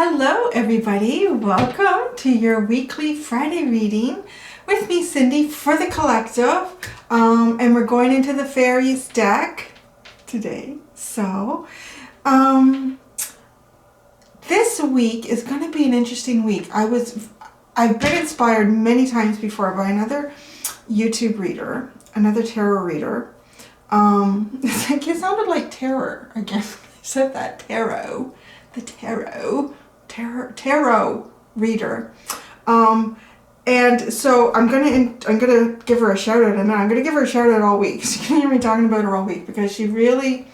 Hello everybody, welcome to your weekly Friday reading with me, Cindy, for the collective. And we're going into the Faeries deck today. So, this week is going to be an interesting week. I've been inspired many times before by another YouTube reader, another tarot reader. It sounded like terror again. I said that, tarot. The tarot reader. And so I'm gonna give her a shout out, and I'm gonna give her a shout out all week. So you're gonna hear me talking about her all week because she really,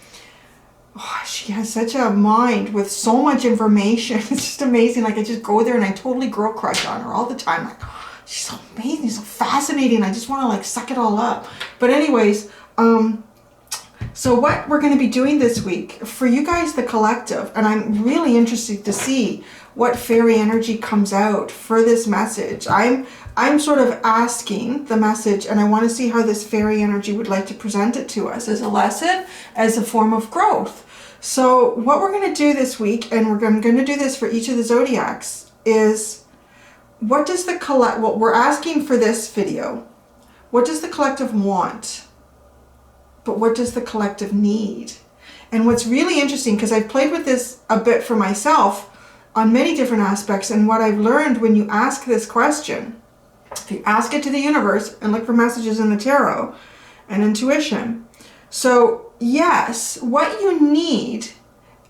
she has such a mind with so much information. It's just amazing. Like I just go there and I totally girl crush on her all the time. Like, oh, she's so amazing, so fascinating. I just want to like suck it all up. But anyways, so what we're going to be doing this week for you guys, the collective, and I'm really interested to see what fairy energy comes out for this message. I'm sort of asking the message, and I want to see how this fairy energy would like to present it to us as a lesson, as a form of growth. So what we're going to do this week, and I'm going to do this for each of the zodiacs, is what does the what we're asking for this video, what does the collective want? But what does the collective need? And what's really interesting, because I've played with this a bit for myself on many different aspects, and what I've learned when you ask this question, if you ask it to the universe and look for messages in the tarot and intuition. So yes, what you need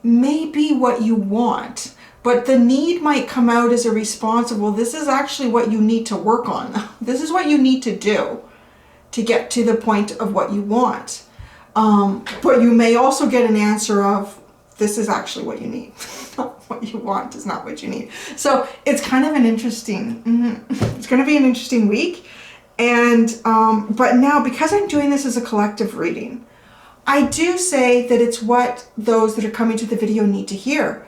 may be what you want, but the need might come out as a response of, well, this is actually what you need to work on. This is what you need to do to get to the point of what you want. But you may also get an answer of, this is actually what you need. What you want is not what you need. So it's kind of an interesting, it's going to be an interesting week. And, but now because I'm doing this as a collective reading, I do say that it's what those that are coming to the video need to hear.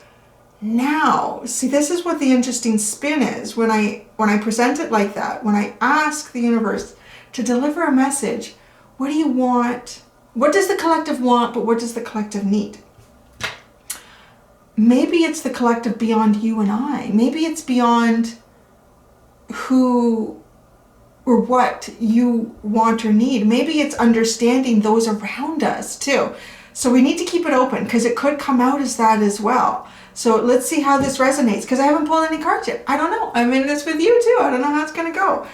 Now, see, this is what the interesting spin is when I present it like that, when I ask the universe to deliver a message. What do you want? What does the collective want, but what does the collective need? Maybe it's the collective beyond you and I. Maybe it's beyond who or what you want or need. Maybe it's understanding those around us too. So we need to keep it open because it could come out as that as well. So let's see how this resonates, because I haven't pulled any cards yet. I don't know. I'm in this with you too. I don't know how it's going to go.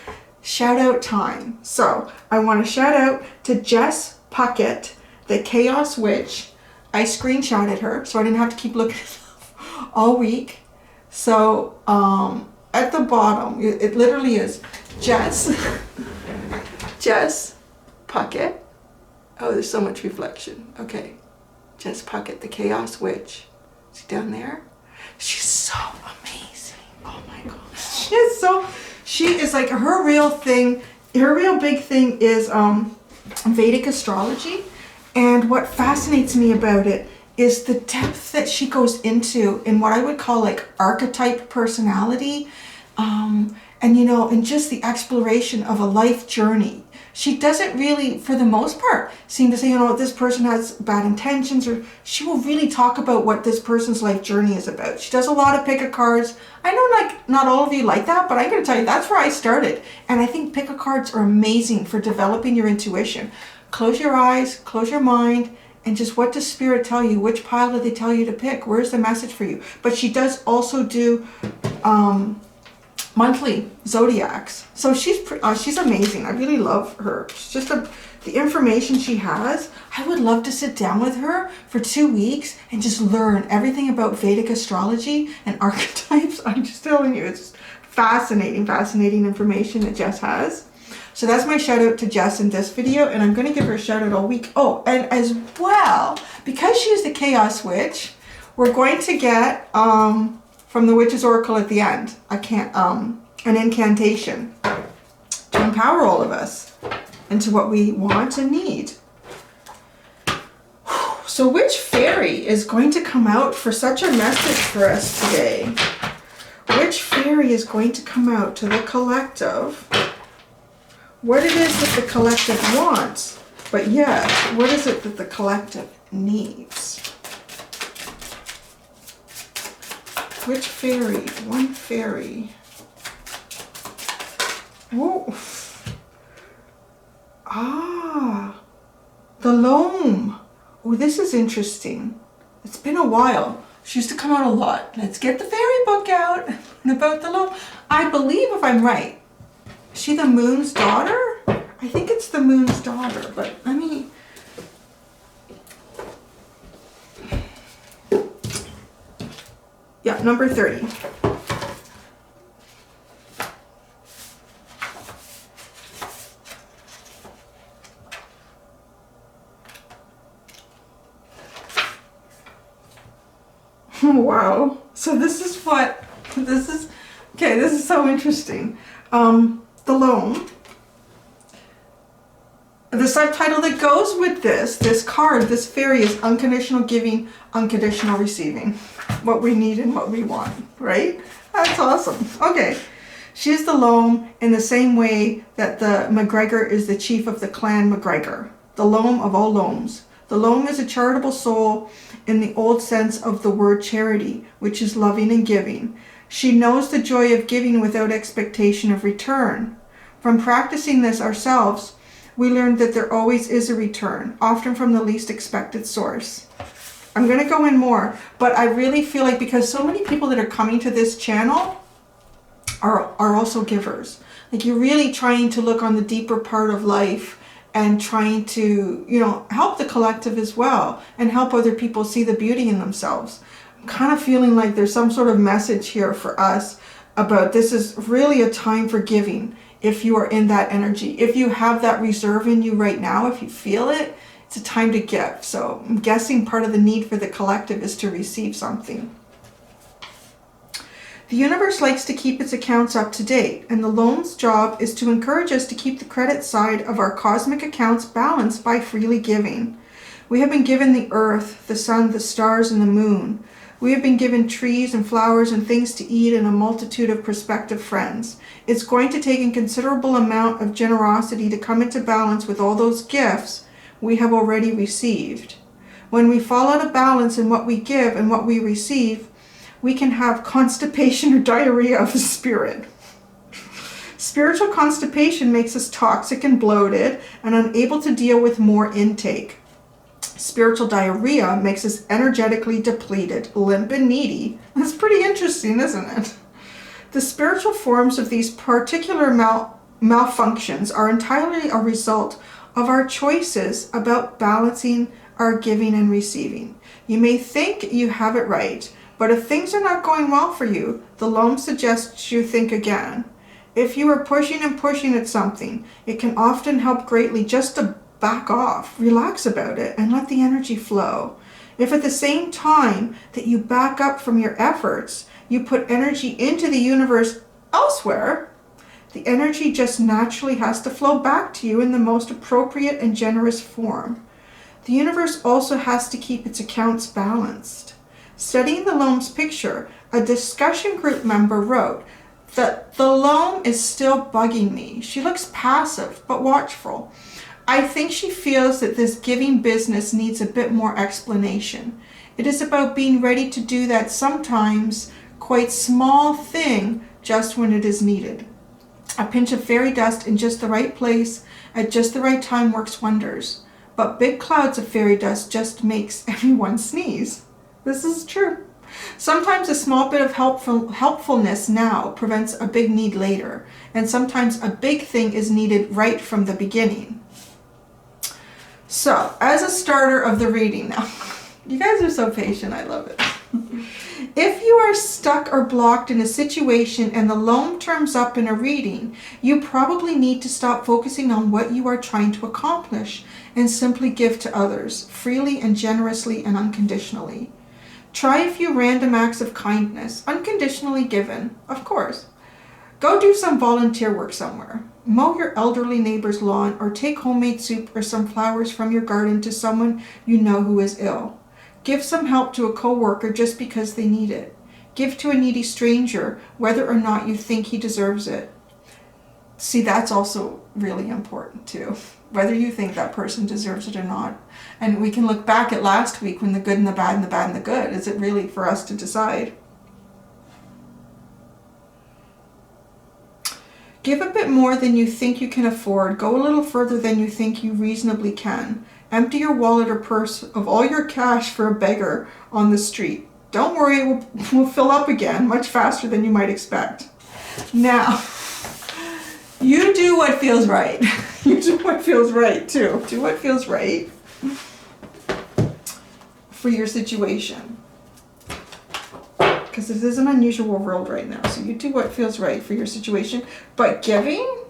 Shout out time. So I want to shout out to Jess Puckett, the Chaos Witch. I screenshotted her so I didn't have to keep looking all week. So at the bottom, it literally is Jess Puckett. Oh, there's so much reflection. Okay, Jess Puckett, the Chaos Witch. See down there? She's so amazing. Oh my gosh. She is like, her real thing, her real big thing is Vedic astrology. And what fascinates me about it is the depth that she goes into in what I would call like archetype personality. And you know, and just the exploration of a life journey. She doesn't really, for the most part, seem to say, you know, this person has bad intentions, or she will really talk about what this person's life journey is about. She does a lot of pick-a-cards. I know like not all of you like that, but I'm going to tell you, that's where I started. And I think pick-a-cards are amazing for developing your intuition. Close your eyes, close your mind, and just what does spirit tell you? Which pile do they tell you to pick? Where's the message for you? But she does also do monthly zodiacs. So she's amazing. I really love her. She's just the information she has. I would love to sit down with her for 2 weeks and just learn everything about Vedic astrology and archetypes. I'm just telling you, it's fascinating information that Jess has. So that's my shout out to Jess in this video, and I'm going to give her a shout out all week. Oh, and as well, because she's the Chaos Witch, we're going to get from the Witch's Oracle at the end, an incantation to empower all of us into what we want and need. So which fairy is going to come out for such a message for us today? Which fairy is going to come out to the collective? What it is that the collective wants, but yet, what is it that the collective needs? Which fairy? One fairy. Oh. Ah. The loam. Oh, this is interesting. It's been a while. She used to come out a lot. Let's get the fairy book out about the loam. I believe, if I'm right, is she the moon's daughter? I think it's the moon's daughter, but let me... Yeah, number 30. Wow. So this is so interesting. The loam. The subtitle that goes with this card, this fairy, is unconditional giving, unconditional receiving. What we need and what we want, right? That's awesome. Okay. She's the loam in the same way that the McGregor is the chief of the clan McGregor. The loam of all loams. The loam is a charitable soul in the old sense of the word charity, which is loving and giving. She knows the joy of giving without expectation of return. From practicing this ourselves, we learned that there always is a return, often from the least expected source. I'm going to go in more, but I really feel like because so many people that are coming to this channel are also givers. Like, you're really trying to look on the deeper part of life and trying to, you know, help the collective as well and help other people see the beauty in themselves. I'm kind of feeling like there's some sort of message here for us about this is really a time for giving. If you are in that energy, if you have that reserve in you right now, if you feel it, it's a time to give. So I'm guessing part of the need for the collective is to receive something. The universe likes to keep its accounts up to date, and the loam's job is to encourage us to keep the credit side of our cosmic accounts balanced by freely giving. We have been given the earth, the sun, the stars, and the moon. We have been given trees and flowers and things to eat and a multitude of prospective friends. It's going to take a considerable amount of generosity to come into balance with all those gifts we have already received. When we fall out of balance in what we give and what we receive, we can have constipation or diarrhea of the spirit. Spiritual constipation makes us toxic and bloated and unable to deal with more intake. Spiritual diarrhea makes us energetically depleted, limp and needy. That's pretty interesting, isn't it? The spiritual forms of these particular malfunctions are entirely a result of our choices about balancing our giving and receiving. You may think you have it right, but if things are not going well for you, the loam suggests you think again. If you are pushing and pushing at something, it can often help greatly just to back off, relax about it, and let the energy flow. If at the same time that you back up from your efforts, you put energy into the universe elsewhere, the energy just naturally has to flow back to you in the most appropriate and generous form. The universe also has to keep its accounts balanced. Studying the loam's picture, a discussion group member wrote that the loam is still bugging me. She looks passive but watchful. I think she feels that this giving business needs a bit more explanation. It is about being ready to do that sometimes quite small thing just when it is needed. A pinch of fairy dust in just the right place at just the right time works wonders. But big clouds of fairy dust just makes everyone sneeze. This is true. Sometimes a small bit of helpfulness now prevents a big need later, and sometimes a big thing is needed right from the beginning. So, as a starter of the reading now, you guys are so patient, I love it. If you are stuck or blocked in a situation and the loam turns up in a reading, you probably need to stop focusing on what you are trying to accomplish and simply give to others, freely and generously and unconditionally. Try a few random acts of kindness, unconditionally given, of course. Go do some volunteer work somewhere. Mow your elderly neighbor's lawn or take homemade soup or some flowers from your garden to someone you know who is ill. Give some help to a coworker just because they need it. Give to a needy stranger whether or not you think he deserves it. See, that's also really important too, whether you think that person deserves it or not. And we can look back at last week when the good and the bad and the bad and the good. Is it really for us to decide? Give a bit more than you think you can afford. Go a little further than you think you reasonably can. Empty your wallet or purse of all your cash for a beggar on the street. Don't worry, it will fill up again much faster than you might expect. Now, you do what feels right. You do what feels right too. Do what feels right for your situation. Because this is an unusual world right now. So you do what feels right for your situation. But giving?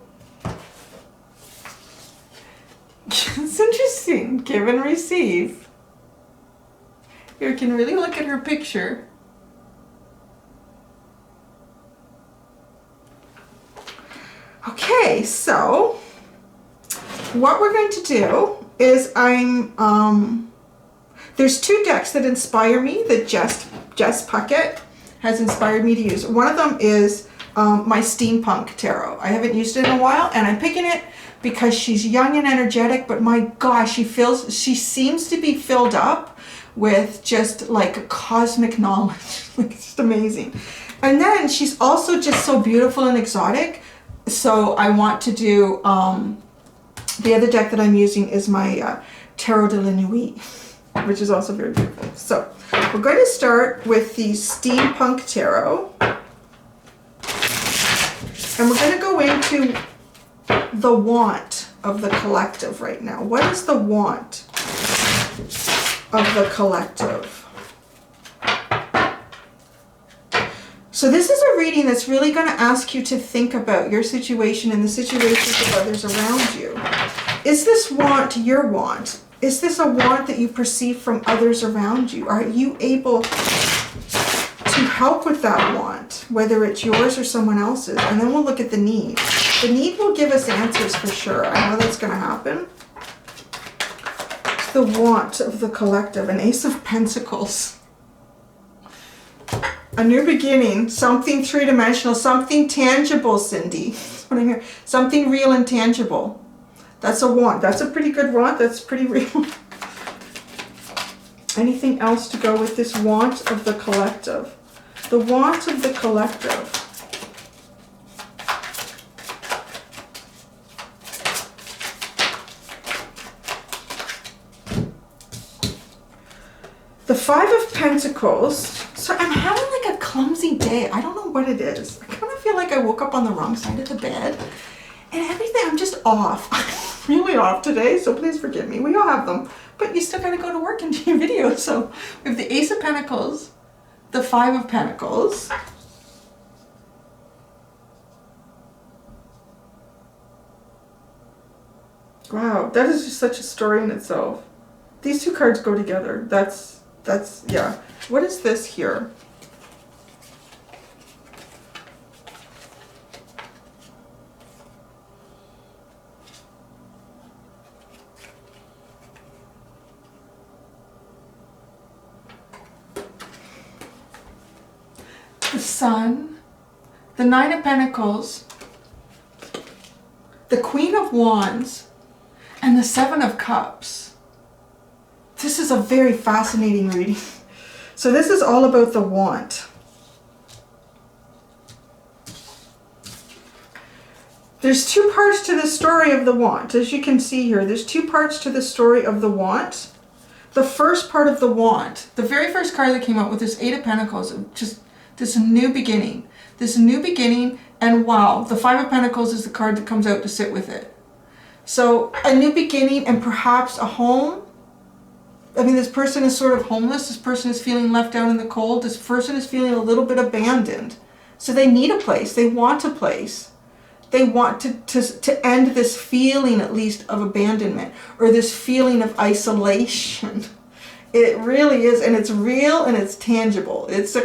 It's interesting. Give and receive. You can really look at her picture. Okay, so what we're going to do is there's two decks that inspire me that Jess Puckett has inspired me to use. One of them is my SteamPunk Tarot. I haven't used it in a while, and I'm picking it because she's young and energetic, but my gosh, she seems to be filled up with just like cosmic knowledge. Like, it's just amazing. And then she's also just so beautiful and exotic. So I want to do, the other deck that I'm using is my Tarot de la Nuit, which is also very beautiful. So we're going to start with the SteamPunk Tarot. And we're going to go into the want of the collective right now. What is the want of the collective? So this is a reading that's really going to ask you to think about your situation and the situations of others around you. Is this want your want? Is this a want that you perceive from others around you? Are you able to help with that want, whether it's yours or someone else's? And then we'll look at the need. The need will give us answers for sure. I know that's going to happen. It's the want of the collective, an Ace of Pentacles. A new beginning, something three-dimensional, something tangible, Cindy. That's what I'm hearing. Something real and tangible. That's a want. That's a pretty good want. That's pretty real. Anything else to go with this want of the collective? The want of the collective. The Five of Pentacles. So I'm having like a clumsy day. I don't know what it is. I kind of feel like I woke up on the wrong side of the bed. And everything, I'm just off. I'm really off today, so please forgive me. We all have them. But you still gotta go to work and do your video. So we have the Ace of Pentacles, the Five of Pentacles. Wow, that is just such a story in itself. These two cards go together. That's yeah. What is this here? The Sun, the Nine of Pentacles, the Queen of Wands, and the Seven of Cups. This is a very fascinating reading. So this is all about the want. There's two parts to the story of the want. As you can see here, there's two parts to the story of the want. The first part of the want, the very first card that came out with this Eight of Pentacles, just this new beginning. This new beginning, and wow, the Five of Pentacles is the card that comes out to sit with it. So a new beginning and perhaps a home. I mean, this person is sort of homeless. This person is feeling left out in the cold. This person is feeling a little bit abandoned. So they need a place. They want a place. They want to end this feeling, at least, of abandonment or this feeling of isolation. It really is, and it's real and it's tangible. It's a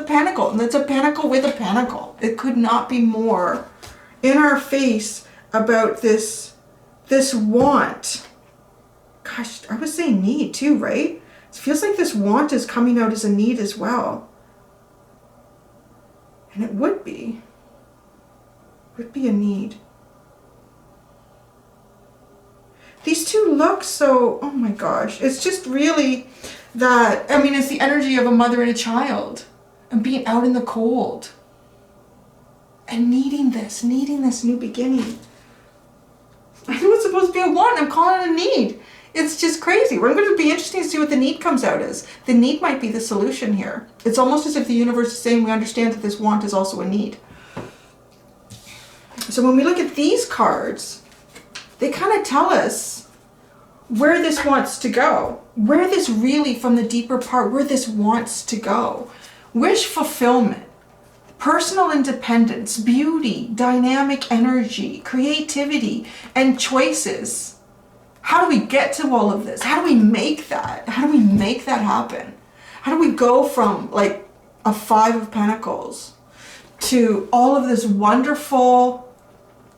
pentacle, and it's a pentacle with a pentacle. It could not be more in our face about this want. Gosh, I was saying need too, right? It feels like this want is coming out as a need as well. And it would be. Would be a need. These two look so, oh my gosh. It's just really that, I mean, it's the energy of a mother and a child and being out in the cold. and needing this new beginning. I know it's supposed to be a want. I'm calling it a need. It's just crazy. We're going to be interesting to see what the need comes out as. The need might be the solution here. It's almost as if the universe is saying we understand that this want is also a need. So when we look at these cards, they kind of tell us where this wants to go. Where this really, from the deeper part, where this wants to go. Wish fulfillment. Personal independence, beauty, dynamic energy, creativity, and choices. How do we get to all of this? How do we make that? How do we make that happen? How do we go from like a 5 of Pentacles to all of this wonderful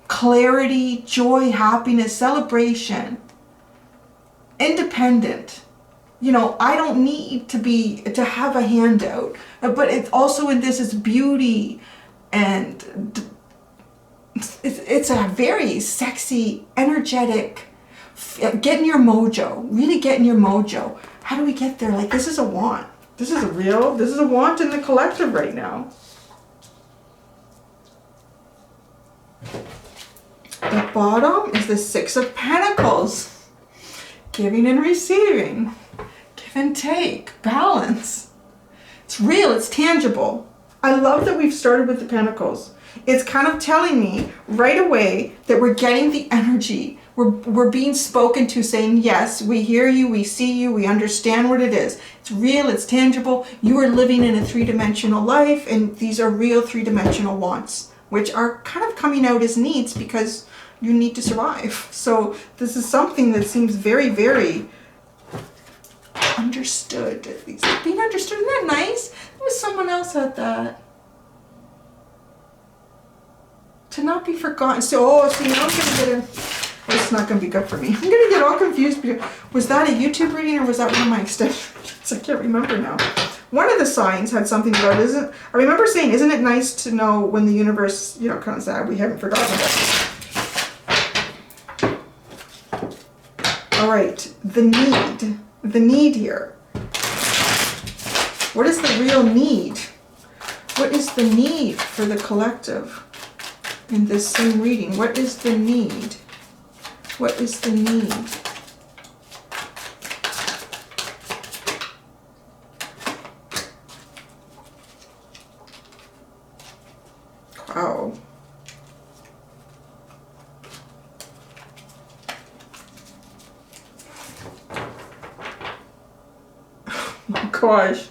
clarity, joy, happiness, celebration, independent? You know, I don't need to have a handout, but it's also in this is beauty, and it's a very sexy, energetic, getting your mojo, really getting your mojo. How do we get there? Like, this is a want. This is a want in the collective right now. The bottom is the 6 of Pentacles. Giving and receiving. Give and take. Balance. It's real. It's tangible. I love that we've started with the Pentacles. It's kind of telling me right away that we're getting the energy. We're being spoken to, saying, yes, we hear you, we see you, we understand what it is. It's real, it's tangible. You are living in a 3-dimensional life, and these are real 3-dimensional wants, which are kind of coming out as needs because you need to survive. So this is something that seems very, very understood, at least. Being understood, isn't that nice? There was someone else had that. To not be forgotten. So, see, now I'm going to get it's not going to be good for me. I'm going to get all confused. Was that a YouTube reading or was that one of my extensions? I can't remember now. One of the signs had something about, I remember saying, isn't it nice to know when the universe, you know, kind of said, we haven't forgotten about it. All right, the need here. What is the real need? What is the need for the collective in this same reading? What is the need? What is the need? Wow. Oh my gosh.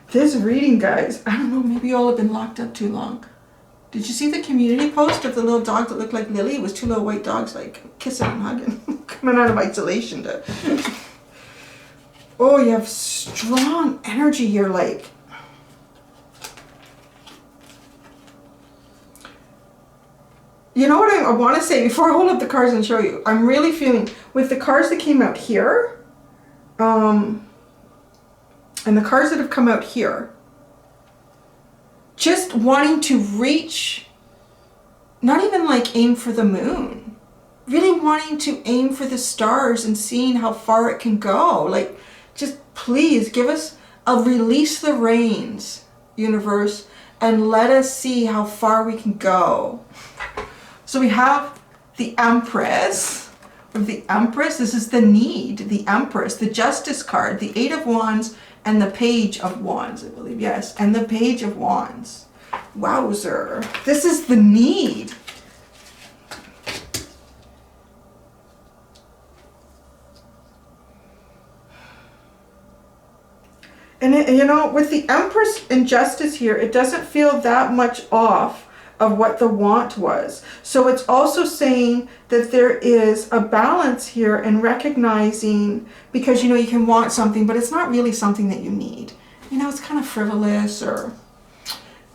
This reading, guys, I don't know, maybe you all have been locked up too long. Did you see the community post of the little dog that looked like Lily? It was 2 little white dogs like kissing and hugging, coming out of isolation to... Oh, you have strong energy here, like... You know what I want to say before I hold up the cards and show you? I'm really feeling, with the cards that came out here, and the cards that have come out here, just wanting to reach, not even like aim for the moon, really wanting to aim for the stars and seeing how far it can go. Like, just please give us release the reins, universe, and let us see how far we can go. So we have the Empress. With the Empress, this is the need, the Empress, the Justice card, the 8 of Wands, and the Page of Wands, I believe, yes, and the Page of Wands. Wowzer. This is the need. And you know, with the Empress and Justice here, it doesn't feel that much off of what the want was. So it's also saying that there is a balance here and recognizing, because you know, you can want something, but it's not really something that you need. You know, it's kind of frivolous, or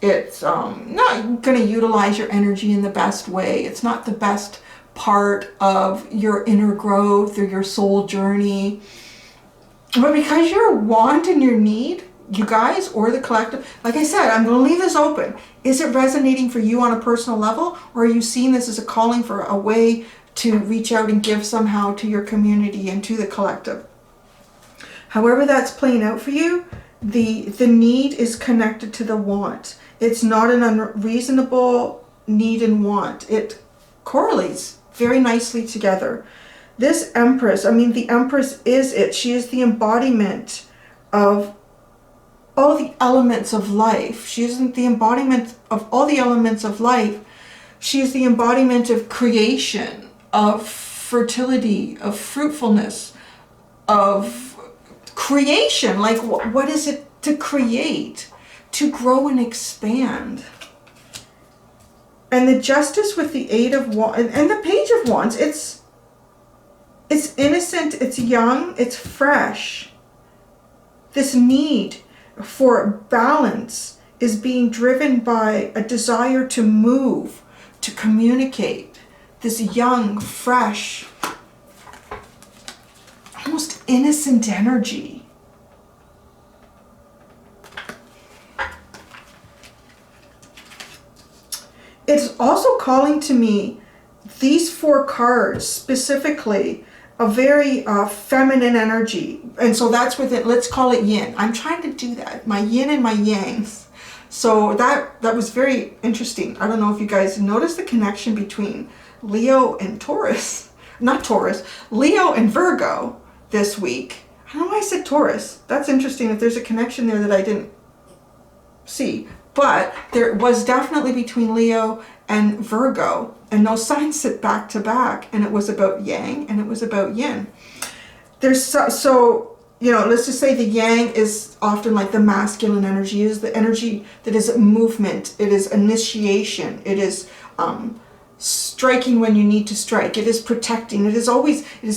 it's not going to utilize your energy in the best way. It's not the best part of your inner growth or your soul journey. But because your want and your need, you guys, or the collective, like I said, I'm going to leave this open. Is it resonating for you on a personal level, or are you seeing this as a calling for a way to reach out and give somehow to your community and to the collective? However that's playing out for you, the need is connected to the want. It's not an unreasonable need and want. It correlates very nicely together. This Empress, I mean, the Empress is it. She is the embodiment of all the elements of life. She isn't the embodiment of all the elements of life. She is the embodiment of creation, of fertility, of fruitfulness, of creation. Like, what is it to create? To grow and expand. And the Justice with the Eight of Wands and the Page of Wands, it's innocent, it's young, it's fresh. This need for balance is being driven by a desire to move, to communicate. This young, fresh, almost innocent energy. It's also calling to me, these 4 cards specifically, a very feminine energy. And so that's with it. Let's call it yin. I'm trying to do that. My yin and my yangs. So that was very interesting. I don't know if you guys noticed the connection between Leo and Taurus. Not Taurus. Leo and Virgo this week. I don't know why I said Taurus. That's interesting if there's a connection there that I didn't see. But there was definitely between Leo and Virgo, and those signs sit back to back, and it was about yang and it was about yin. There's so you know, let's just say the yang is often like the masculine energy, is the energy that is movement, it is initiation, it is striking when you need to strike, it is protecting, it is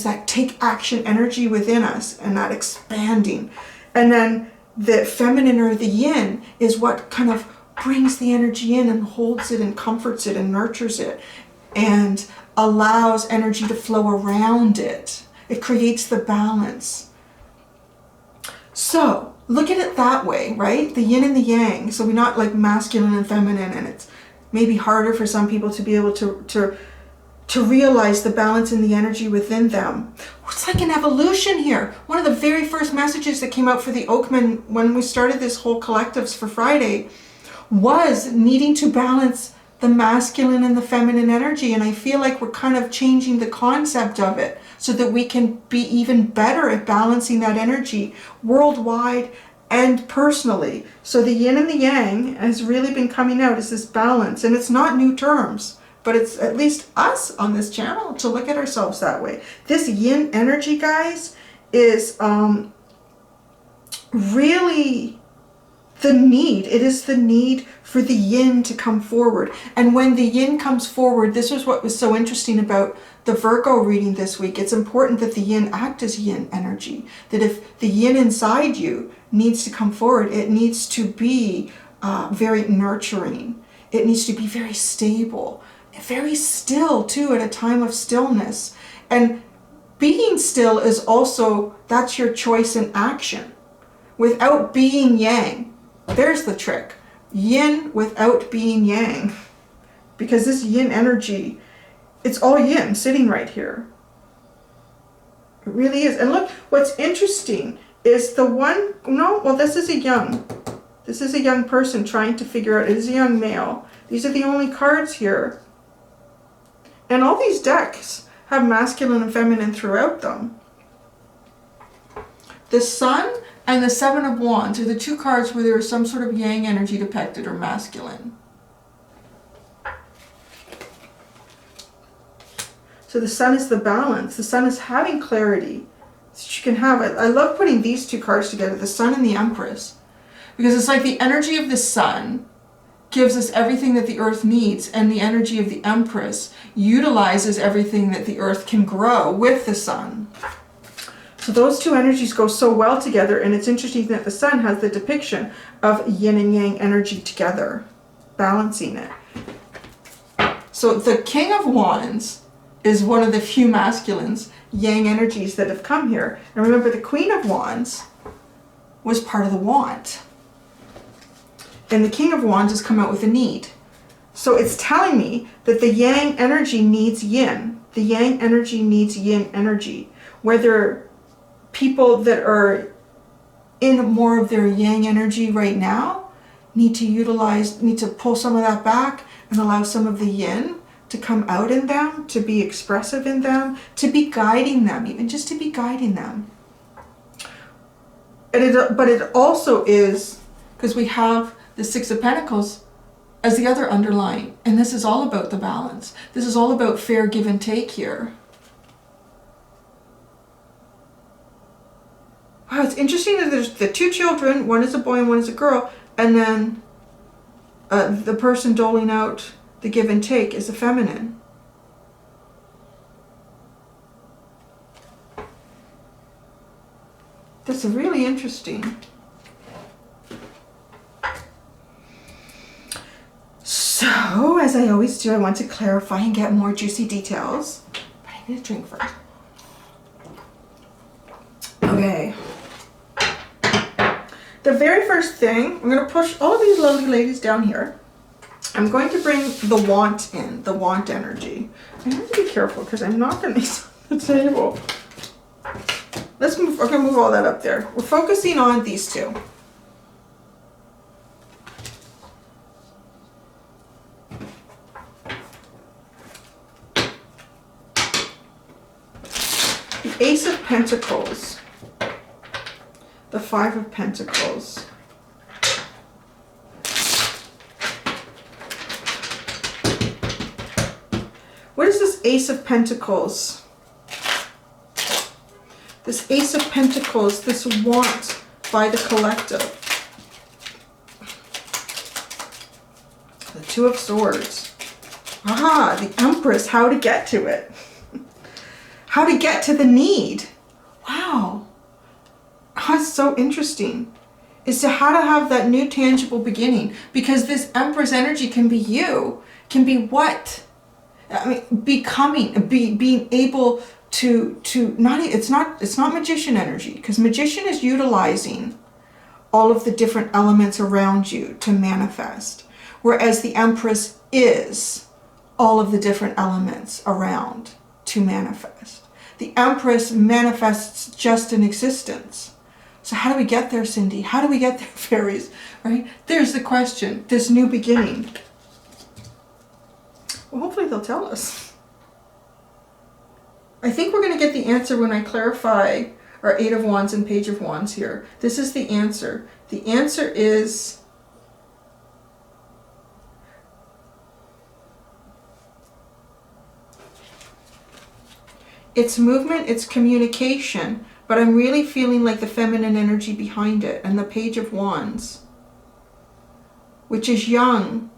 that take action energy within us and that expanding. And then the feminine or the yin is what kind of brings the energy in and holds it and comforts it and nurtures it and allows energy to flow around it. It creates the balance. So look at it that way, right? The yin and the yang. So we're not like masculine and feminine, and it's maybe harder for some people to be able to realize the balance in the energy within them. It's like an evolution here. One of the very first messages that came out for the Oakman when we started this whole collectives for Friday was needing to balance the masculine and the feminine energy. And I feel like we're kind of changing the concept of it so that we can be even better at balancing that energy worldwide and personally. So the yin and the yang has really been coming out as this balance. And it's not new terms, but it's at least us on this channel to look at ourselves that way. This yin energy, guys, is really the need. It is the need for the yin to come forward. And when the yin comes forward, this was what was so interesting about the Virgo reading this week. It's important that the yin act as yin energy. That if the yin inside you needs to come forward, it needs to be very nurturing. It needs to be very stable. Very still too, at a time of stillness. And being still is also, that's your choice in action. Without being yang, there's the trick. Yin without being yang. Because this yin energy, it's all yin sitting right here. It really is. And look, what's interesting is the one, no, well, this is a young person trying to figure out, it is a young male. These are the only cards here. And all these decks have masculine and feminine throughout them. The Sun and the Seven of Wands are the 2 cards where there is some sort of yang energy depicted or masculine. So the Sun is the balance. The Sun is having clarity. So you can have it. I love putting these 2 cards together, the Sun and the Empress. Because it's like the energy of the Sun gives us everything that the earth needs, and the energy of the Empress utilizes everything that the earth can grow with the Sun. So those 2 energies go so well together, and it's interesting that the Sun has the depiction of yin and yang energy together, balancing it. So the King of Wands is one of the few masculines, yang energies that have come here. And remember, the Queen of Wands was part of the want. And the King of Wands has come out with a need. So it's telling me that the yang energy needs yin. The yang energy needs yin energy. Whether people that are in more of their yang energy right now need to pull some of that back and allow some of the yin to come out in them, to be expressive in them, to be guiding them, even just to be guiding them. But it also is, because we have the Six of Pentacles as the other underlying, and this is all about the balance. This is all about fair give and take here. Wow, it's interesting that there's the two children, one is a boy and one is a girl, and then the person doling out the give and take is a feminine. That's really interesting. So, as I always do, I want to clarify and get more juicy details. But I need a drink first. Okay. The very first thing, I'm going to push all of these lovely ladies down here. I'm going to bring the want in, the want energy. I have to be careful because I'm not going to these on the table. Let's move, we're going to move all that up there. We're focusing on these two. The Ace of Pentacles. The Five of Pentacles. What is this Ace of Pentacles? This Ace of Pentacles, this want by the collective. The Two of Swords. Ah, the Empress, how to get to it. How to get to the need. Wow. That's so interesting. Is to how to have that new tangible beginning. Because this Empress energy can be you. Can be what? I mean, becoming, being able to not, it's not magician energy, because magician is utilizing all of the different elements around you to manifest, whereas the Empress is all of the different elements around to manifest. The Empress manifests just in existence. So how do we get there, Cindy? How do we get there, fairies? Right? There's the question. This new beginning. Well, hopefully they'll tell us. I think we're going to get the answer when I clarify our Eight of Wands and Page of Wands here. This is the answer. The answer is it's movement, it's communication, but I'm really feeling like the feminine energy behind it, and the Page of Wands, which is young,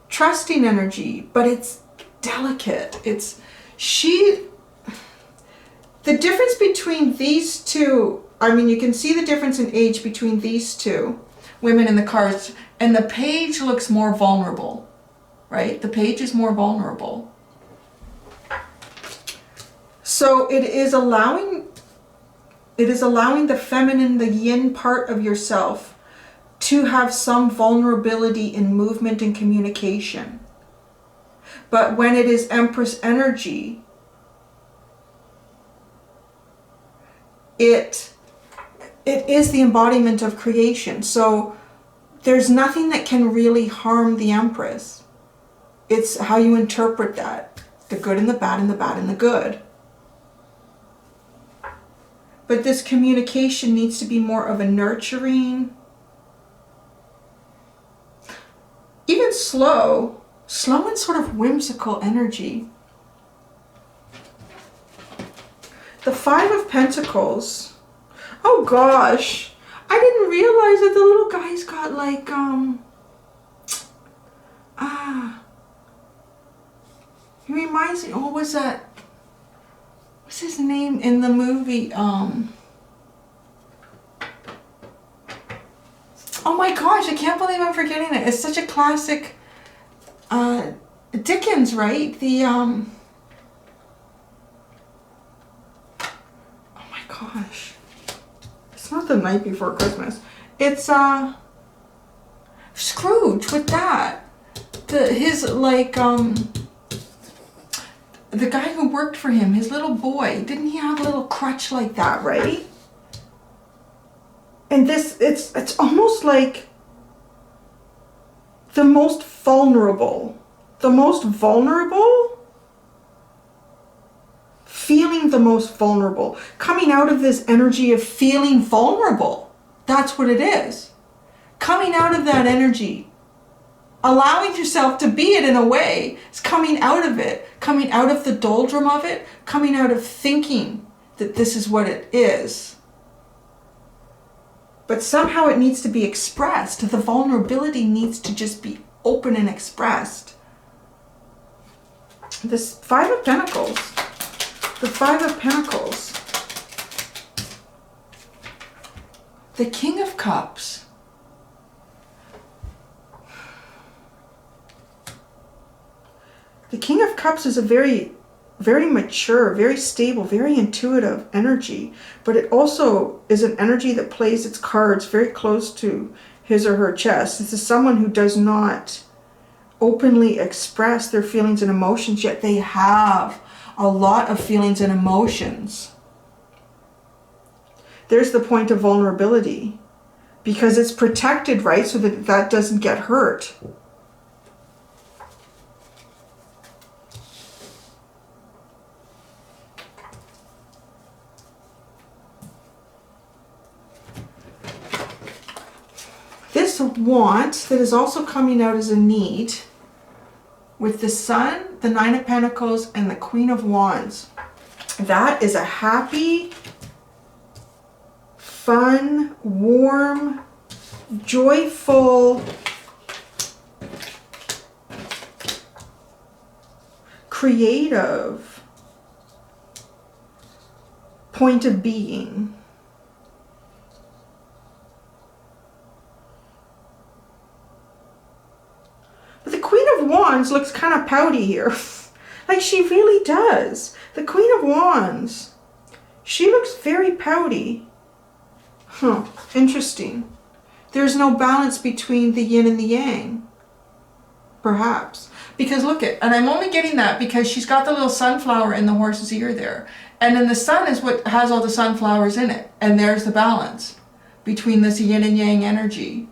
trusting energy, but it's delicate. It's the difference between these two, I mean, you can see the difference in age between these two women in the cards, and the Page looks more vulnerable, right? The Page is more vulnerable. So it is allowing the feminine, the yin part of yourself to have some vulnerability in movement and communication. But when it is Empress energy, it is the embodiment of creation. So there's nothing that can really harm the Empress. It's how you interpret that. The good and the bad, and the bad and the good. But this communication needs to be more of a nurturing, even slow and sort of whimsical energy. The Five of Pentacles. Oh gosh, I didn't realize that the little guy's got like he reminds me, what was that? What's his name in the movie? Oh my gosh, I can't believe I'm forgetting it. It's such a classic. Dickens, right? The oh my gosh, it's not The Night Before Christmas. It's Scrooge with that. The guy who worked for him, his little boy, didn't he have a little crutch like that, right? And this, it's almost like the most vulnerable, feeling the most vulnerable, coming out of this energy of feeling vulnerable. That's what it is. Coming out of that energy, allowing yourself to be it in a way, is coming out of it, coming out of the doldrum of it, coming out of thinking that this is what it is. But somehow it needs to be expressed. The vulnerability needs to just be open and expressed. This Five of Pentacles. The Five of Pentacles. The King of Cups. The King of Cups is a very mature, very stable, very intuitive energy, but it also is an energy that plays its cards very close to his or her chest. This is someone who does not openly express their feelings and emotions, yet they have a lot of feelings and emotions. There's the point of vulnerability, because it's protected, right, so that that doesn't get hurt. This want that is also coming out as a need with the Sun, the Nine of Pentacles, and the Queen of Wands. That is a happy, fun, warm, joyful, creative point of being. But the Queen of Wands looks kind of pouty here. Like she really does. The Queen of Wands, she looks very pouty. Huh, interesting. There's no balance between the yin and the yang. Perhaps. Because look at, and I'm only getting that because she's got the little sunflower in the horse's ear there. And then the sun is what has all the sunflowers in it. And there's the balance between this yin and yang energy.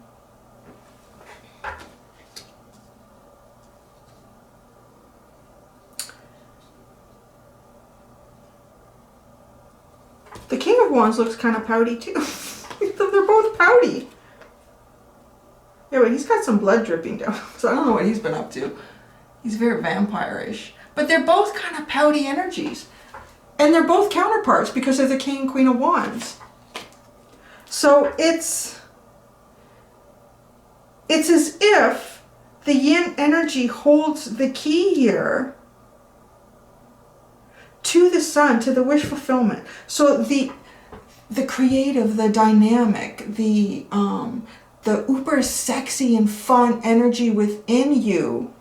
The King of Wands looks kind of pouty too. They're both pouty. Yeah, but he's got some blood dripping down. So I don't know what he's been up to. He's very vampire-ish. But they're both kind of pouty energies. And they're both counterparts because they're the King and Queen of Wands. So it's as if the yin energy holds the key here to the sun, to the wish fulfillment. So the creative, the dynamic, the uber sexy and fun energy within you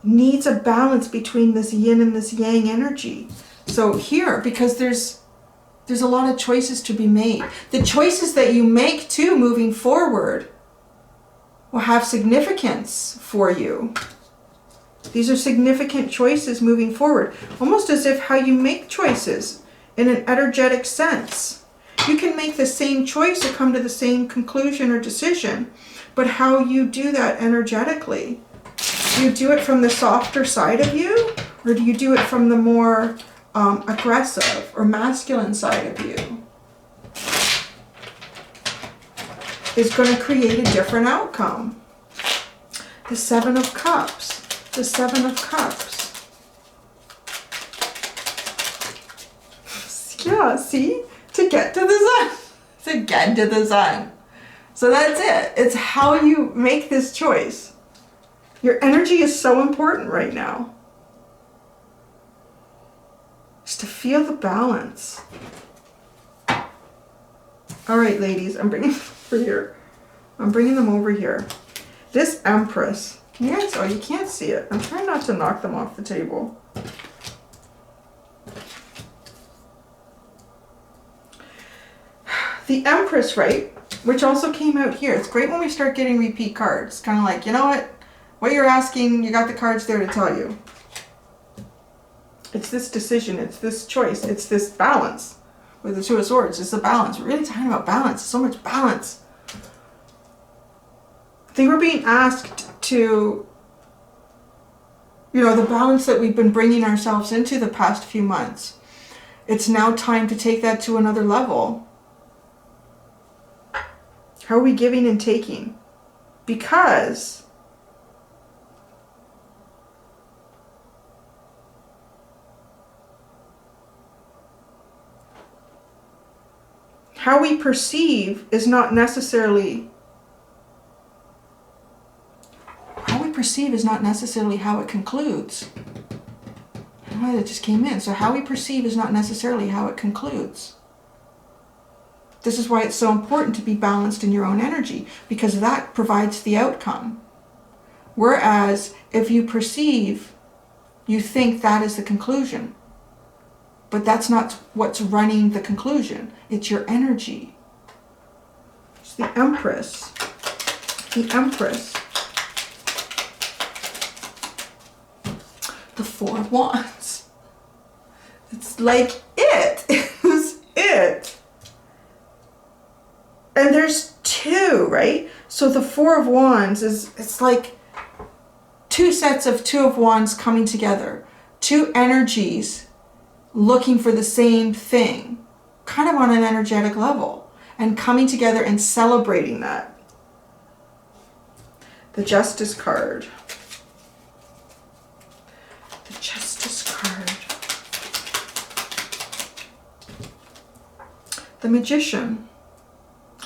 needs a balance between this yin and this yang energy. So here, because there's a lot of choices to be made. The choices that you make too moving forward will have significance for you. These are significant choices moving forward, almost as if how you make choices in an energetic sense. You can make the same choice or come to the same conclusion or decision, but how you do that energetically. Do you do it from the softer side of you, or do you do it from the more aggressive or masculine side of you? Is going to create a different outcome. The Seven of Cups. The Seven of Cups. Yeah, see? To get to the sun. To get to the sun. So that's it. It's how you make this choice. Your energy is so important right now. Just to feel the balance. All right, ladies, I'm bringing them over here. I'm bringing them over here. This Empress. Can you guys, oh, you can't see it. I'm trying not to knock them off the table. The Empress, right? Which also came out here. It's great when we start getting repeat cards. Kind of like, you know what you're asking, you got the cards there to tell you. It's this decision, it's this choice, it's this balance. with the Two of Swords. It's the balance. We're really talking about balance. So much balance. I think we're being asked to, you know, the balance that we've been bringing ourselves into the past few months. It's now time to take that to another level. How are we giving and taking? Because how we perceive is not necessarily how it concludes. I don't know why that just came in. So how we perceive is not necessarily how it concludes. This is why it's so important to be balanced in your own energy, because that provides the outcome. Whereas if you perceive, you think that is the conclusion. But that's not what's running the conclusion. It's your energy. It's the Empress. The Empress. The Four of Wands. It's like it is it. And there's two, right? So the Four of Wands it's like two sets of Two of Wands coming together. Two energies looking for the same thing, kind of on an energetic level, and coming together and celebrating that. The Justice card. The Justice card. The Magician.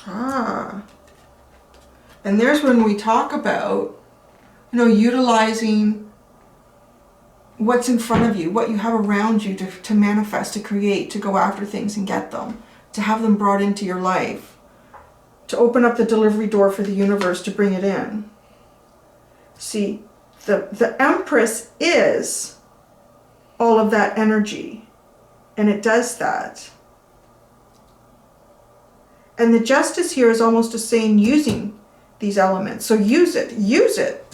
Ah. And there's when we talk about, you know, utilizing what's in front of you, what you have around you to manifest, to create, to go after things and get them, to have them brought into your life, to open up the delivery door for the universe to bring it in. See, the Empress is all of that energy, and it does that. And the Justice here is almost a saying using these elements. So use it. Use it.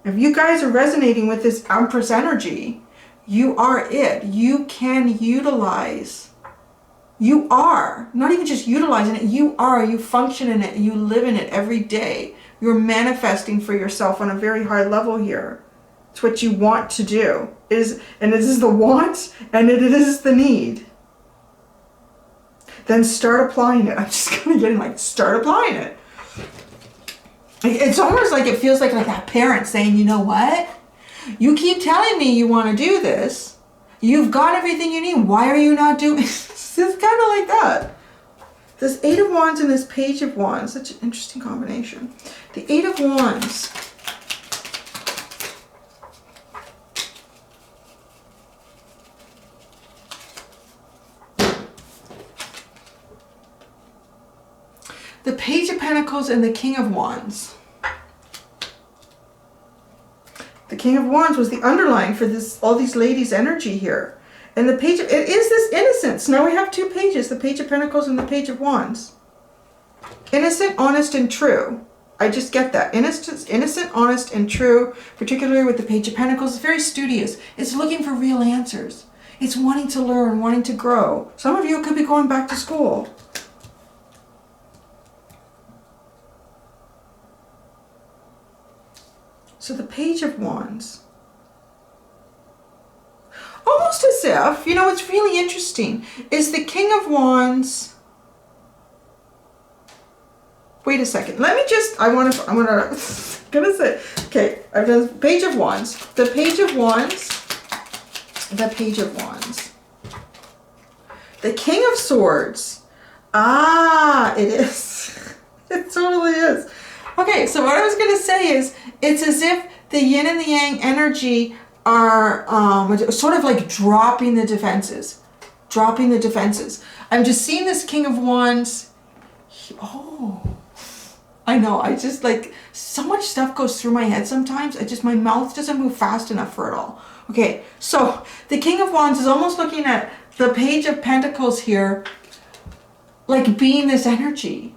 If you guys are resonating with this Empress energy, you are it. You can utilize. You are. Not even just utilizing it. You are. You function in it. You live in it every day. You're manifesting for yourself on a very high level here. It's what you want to do. And it is the want and it is the need. Then start applying it. I'm just kind of getting like, start applying it. It's almost like it feels like that parent saying, you know what? You keep telling me you want to do this. You've got everything you need. Why are you not doing it? It's kind of like that. This Eight of Wands and this Page of Wands. Such an interesting combination. The Eight of Wands. The Page of Pentacles and the King of Wands. The King of Wands was the underlying for this, all these ladies' energy here. And the Page of, it is this innocence. Now we have two pages, the Page of Pentacles and the Page of Wands. Innocent, honest, and true. I just get that. Innocent, honest, and true, particularly with the Page of Pentacles. It's very studious. It's looking for real answers. It's wanting to learn, wanting to grow. Some of you could be going back to school. So the Page of Wands, almost as if, you know, what's really interesting is the King of Wands. Wait a second. Let me just, I'm gonna say, okay, I've done Page of Wands, the Page of Wands, the Page of Wands, the King of Swords. Ah, it is. It totally is. Okay, so what I was going to say is, it's as if the yin and the yang energy are sort of like dropping the defenses. Dropping the defenses. I'm just seeing this King of Wands. Oh, I know. I just like, so much stuff goes through my head sometimes. My mouth doesn't move fast enough for it all. Okay, so the King of Wands is almost looking at the Page of Pentacles here, like being this energy.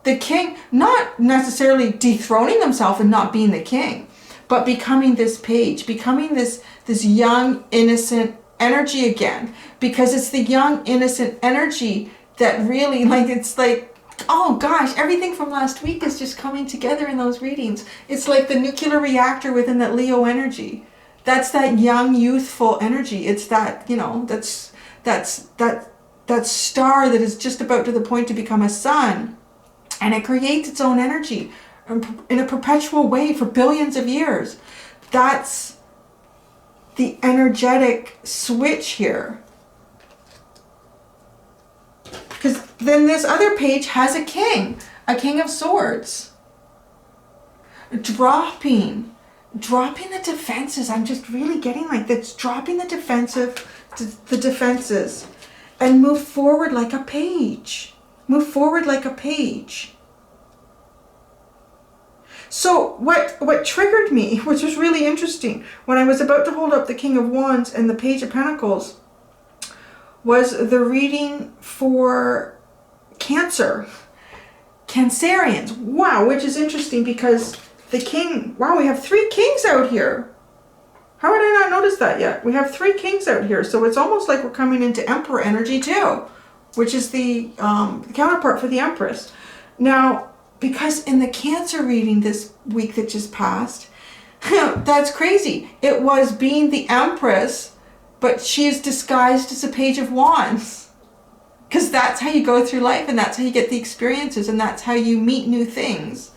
The king, not necessarily dethroning himself and not being the king, but becoming this page, becoming this young, innocent energy again, because it's the young, innocent energy that really, like, it's like, oh gosh, everything from last week is just coming together in those readings. It's like the nuclear reactor within that Leo energy. That's that young, youthful energy. It's that, you know, that star that is just about to the point to become a sun, and it creates its own energy in a perpetual way for billions of years. That's the energetic switch here. Because then this other page has a king of swords. Dropping the defenses. I'm just really getting like that's dropping the defenses and move forward like a page. Move forward like a page. So what triggered me, which was really interesting, when I was about to hold up the King of Wands and the Page of Pentacles, was the reading for Cancer. Cancerians. Wow, which is interesting because the king, wow, we have 3 kings out here. How had I not noticed that yet? We have 3 kings out here, so it's almost like we're coming into Emperor energy too, which is the counterpart for the Empress. Now, because in the Cancer reading this week that just passed, that's crazy. It was being the Empress, but she is disguised as a Page of Wands. Because that's how you go through life, and that's how you get the experiences, and that's how you meet new things.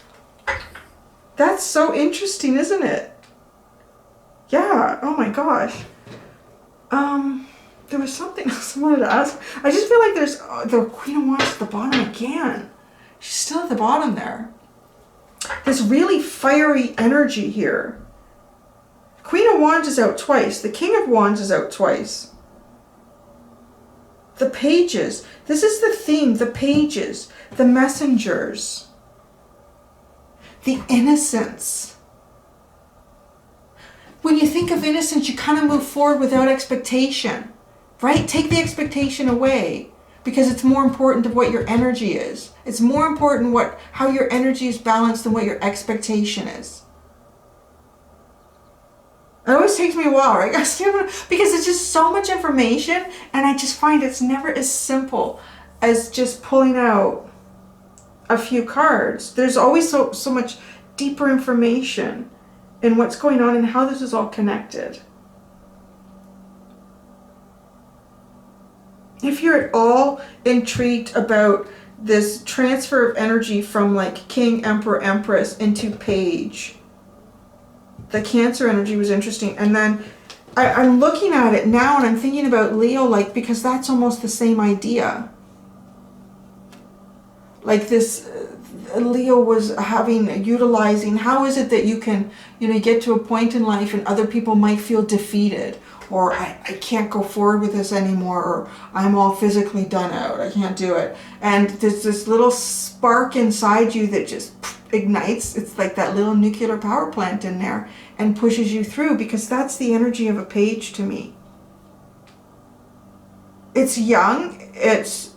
That's so interesting, isn't it? Yeah, oh my gosh. There was something else I wanted to ask. I just feel like there's the Queen of Wands at the bottom again. She's still at the bottom there. This really fiery energy here. Queen of Wands is out twice. The King of Wands is out twice. The pages. This is the theme. The pages. The messengers. The innocence. When you think of innocence, you kind of move forward without expectation. Right? Take the expectation away. Because it's more important of what your energy is. It's more important how your energy is balanced than what your expectation is. It always takes me a while, right? Because it's just so much information, and I just find it's never as simple as just pulling out a few cards. There's always so much deeper information in what's going on and how this is all connected. If you're at all intrigued about this transfer of energy from like King, Emperor, Empress into Page, the Cancer energy was interesting. And then I'm looking at it now and I'm thinking about Leo, like, because that's almost the same idea. Like this, Leo was utilizing, how is it that you can, get to a point in life and other people might feel defeated, or I can't go forward with this anymore, or I'm all physically done out, I can't do it. And there's this little spark inside you that just ignites. It's like that little nuclear power plant in there and pushes you through, because that's the energy of a page to me. It's young, it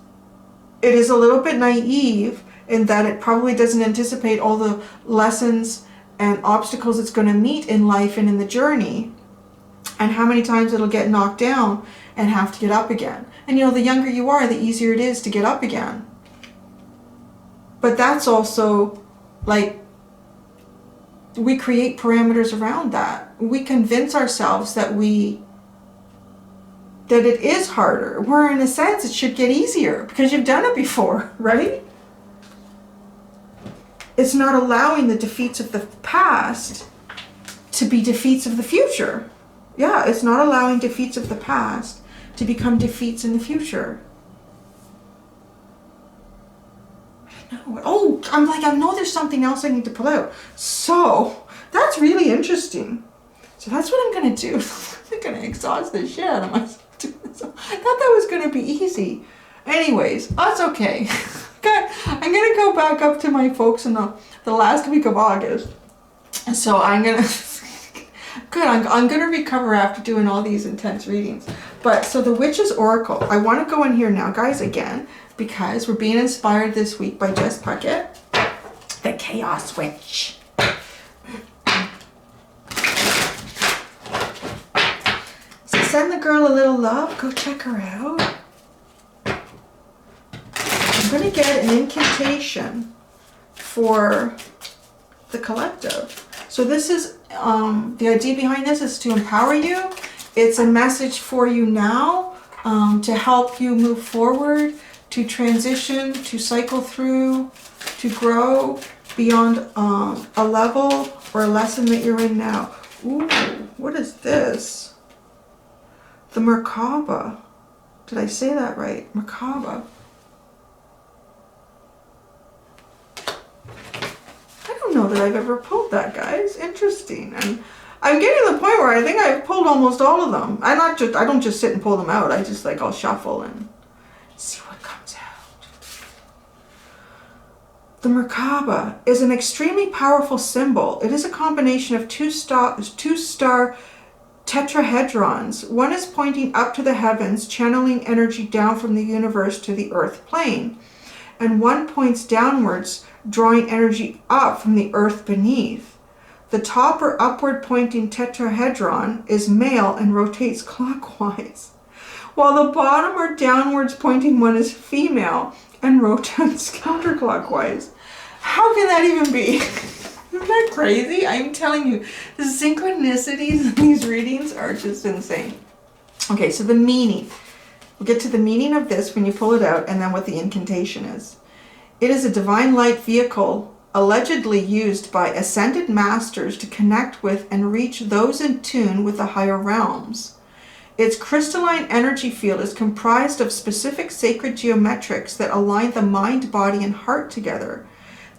is a little bit naive in that it probably doesn't anticipate all the lessons and obstacles it's going to meet in life and in the journey, and how many times it'll get knocked down and have to get up again. And the younger you are, the easier it is to get up again. But that's also like, we create parameters around that. We convince ourselves that it is harder, where in a sense it should get easier because you've done it before, right? It's not allowing the defeats of the past to be defeats of the future. Yeah, it's not allowing defeats of the past to become defeats in the future. Oh, I know there's something else I need to pull out. So, that's really interesting. So that's what I'm going to do. I'm going to exhaust the shit out of myself. I thought that was going to be easy. Anyways, that's okay. God, I'm going to go back up to my folks in the last week of August. And so I'm going to... Good, I'm going to recover after doing all these intense readings. But, so the Witch's Oracle. I want to go in here now, guys, again, because we're being inspired this week by Jess Puckett, the Chaos Witch. So send the girl a little love. Go check her out. I'm going to get an incantation for the collective. So this is, the idea behind this is to empower you. It's a message for you now to help you move forward, to transition, to cycle through, to grow beyond a level or a lesson that you're in now. Ooh, what is this? The Merkaba. Did I say that right? Merkaba. I don't know that I've ever pulled that, guys. Interesting. And I'm getting to the point where I think I've pulled almost all of them. I don't just sit and pull them out. I just I'll shuffle and see what comes out. The Merkaba is an extremely powerful symbol. It is a combination of two star tetrahedrons. One is pointing up to the heavens, channeling energy down from the universe to the earth plane. And one points downwards, drawing energy up from the earth beneath. The top or upward pointing tetrahedron is male and rotates clockwise, while the bottom or downwards pointing one is female and rotates counterclockwise. How can that even be? Isn't that crazy? I'm telling you, the synchronicities in these readings are just insane. Okay, so the meaning. We'll get to the meaning of this when you pull it out, and then what the incantation is. It is a divine light vehicle allegedly used by ascended masters to connect with and reach those in tune with the higher realms. Its crystalline energy field is comprised of specific sacred geometrics that align the mind, body, and heart together.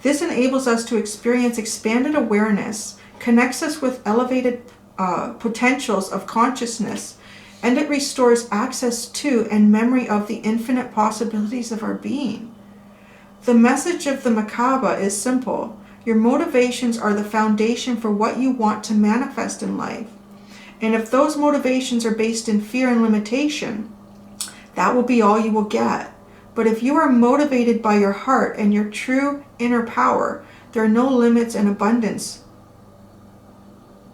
This enables us to experience expanded awareness, connects us with elevated potentials of consciousness, and it restores access to and memory of the infinite possibilities of our being. The message of the Merkaba is simple. Your motivations are the foundation for what you want to manifest in life. And if those motivations are based in fear and limitation, that will be all you will get. But if you are motivated by your heart and your true inner power, there are no limits and abundance.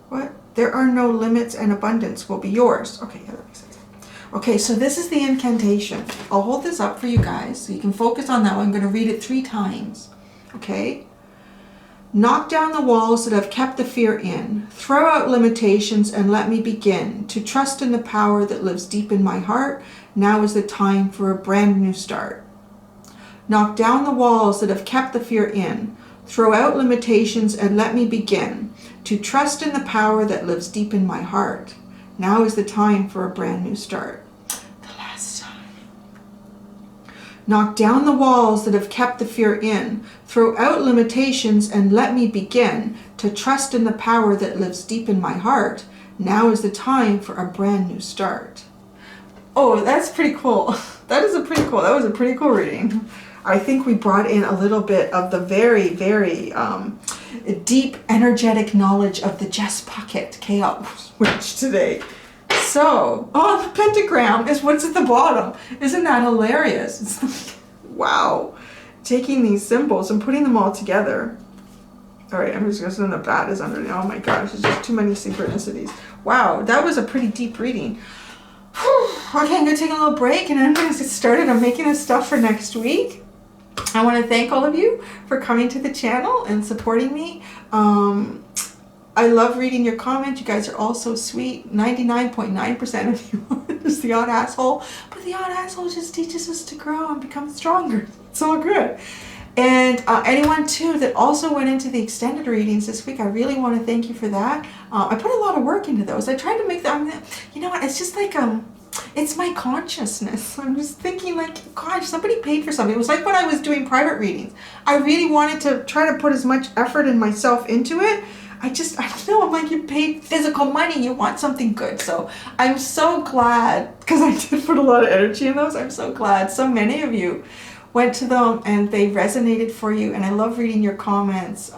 What? There are no limits and abundance will be yours. Okay, yeah, that makes sense. Okay, so this is the incantation. I'll hold this up for you guys so you can focus on that one. I'm going to read it 3 times. Okay? Knock down the walls that have kept the fear in. Throw out limitations and let me begin to trust in the power that lives deep in my heart. Now is the time for a brand new start. Knock down the walls that have kept the fear in. Throw out limitations and let me begin to trust in the power that lives deep in my heart. Now is the time for a brand new start. The last time. Knock down the walls that have kept the fear in. Throw out limitations and let me begin to trust in the power that lives deep in my heart. Now is the time for a brand new start. Oh, that's pretty cool. That was a pretty cool reading. I think we brought in a little bit of the very, very deep, energetic knowledge of the Jess Pocket Chaos Witch today. So, oh, the pentagram is what's at the bottom. Isn't that hilarious? It's like, wow. Taking these symbols and putting them all together. All right, I'm just going to send the bat is underneath. Oh my gosh, there's just too many synchronicities. Wow, that was a pretty deep reading. Okay, I'm going to take a little break and I'm going to get started on making this stuff for next week. I want to thank all of you for coming to the channel and supporting me. I love reading your comments. You guys are all so sweet. 99.9% of you are just the odd asshole. But the odd asshole just teaches us to grow and become stronger. It's all good. And anyone too that also went into the extended readings this week, I really want to thank you for that. I put a lot of work into those. I tried to make them, you know what, it's just like, it's my consciousness. I'm just thinking like, gosh, somebody paid for something. It was like when I was doing private readings. I really wanted to try to put as much effort and myself into it. I don't know, I'm like, you paid physical money, you want something good. So I'm so glad, because I did put a lot of energy in those. I'm so glad so many of you went to them and they resonated for you. And I love reading your comments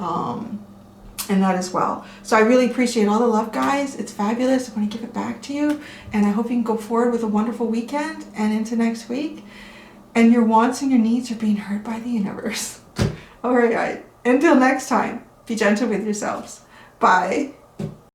and that as well. So I really appreciate all the love, guys. It's fabulous. I want to give it back to you. And I hope you can go forward with a wonderful weekend and into next week. And your wants and your needs are being heard by the universe. All right, until next time, be gentle with yourselves. Bye.